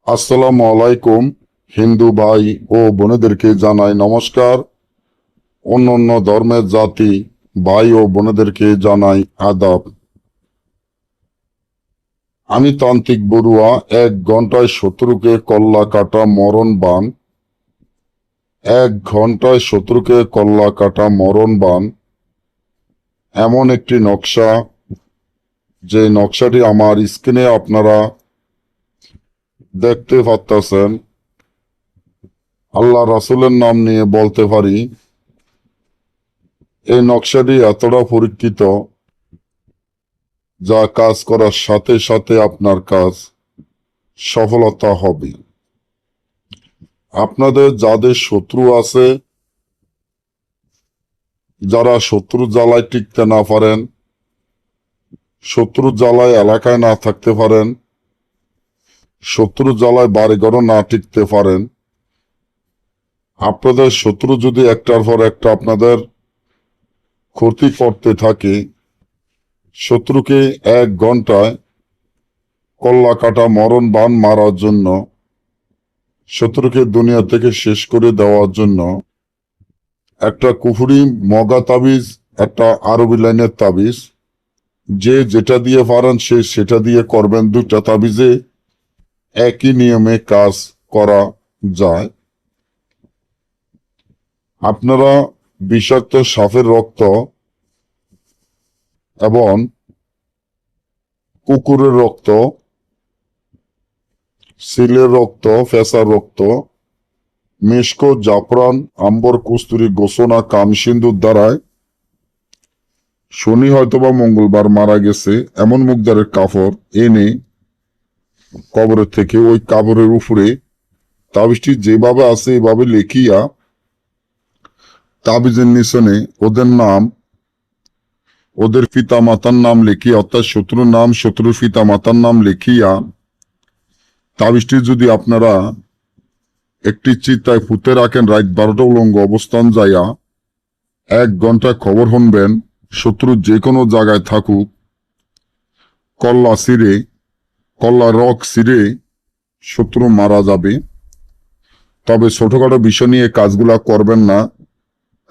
আসসালামু আলাইকুম। হিন্দু ভাই ও বোনেদেরকে জানাই নমস্কার। অন্যান্য ধর্মের জাতি ভাই ও বোনেদেরকে জানাই আদাব। আমি তান্ত্রিক বড়ুয়া। 1 ঘন্টায় শত্রুকে কল্লা কাটা মরণ বান। 1 ঘন্টায় শত্রুকে কল্লা কাটা মরণ বান এমন একটি নকশা, যে নকশাটি আমার স্ক্রিনে আপনারা দেখতে পাচ্ছেন। আল্লাহ রাসূলের নাম নিয়ে বলতে পারি, এই নকশাটি এতটা পরীক্ষিত, যা কাজ করার সাথে সাথে আপনার কাজ সফলতা হবে। আপনাদের যাদের শত্রু আছে, যারা শত্রু জ্বালায় টিকতে না পারেন, শত্রু জ্বালায় এলাকায় না থাকতে পারেন, শত্রু জ্বালায় বাড়িঘরও না টিকতে পারেন, আপনাদের শত্রু যদি একটার পর একটা আপনাদের ক্ষতি করতে থাকে, শত্রুকে 1 ঘন্টায় কল্লা কাটা মরণ বান মারার জন্য, শত্রুকে দুনিয়া থেকে শেষ করে দেওয়ার জন্য একটা কুফরি মগা তাবিজ, একটা আরবি লাইনের তাবিজ, যে যেটা দিয়ে পারেন সে সেটা দিয়ে করবেন। 2টা তাবিজে একই নিয়মে কাজ করা যায়। আপনারা বিষাক্ত সাপের রক্ত এবং কুকুরের রক্ত, সিলের রক্ত, ফেসার রক্ত, মেশকো, জাফরান, আম্বর, কস্তুরী, গোসনা, কামসিন্দুর দ্বারায়, শনি হয়তোবা মঙ্গলবার মারা গেছে এমন মুখদারের কাপড় এনে কবরের থেকে ওই কাপড়ের উপরে তাবিজটি যেভাবে আছে এভাবে লিখিয়া, তাবিজের নিচনে ওদের নাম, ওদের পিতা মাতার নাম লিখিয়া, অর্থাৎ শত্রুর নাম, শত্রুর পিতা মাতার নাম লিখিয়া, তাবিজটি যদি আপনারা একটি চিতায় পুঁতে রাখেন, রাত 12টা উলঙ্গ অবস্থান যাইয়া 1 ঘন্টা খবর শুনবেন, শত্রু যে কোনো জায়গায় থাকুক, কল্লা ছিঁড়ে, কল্লা রক ছিঁড়ে শত্রু মারা যাবে। তবে ছোটখাটো বিষয় নিয়ে কাজগুলা করবেন না।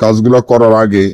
কাজগুলা করার আগে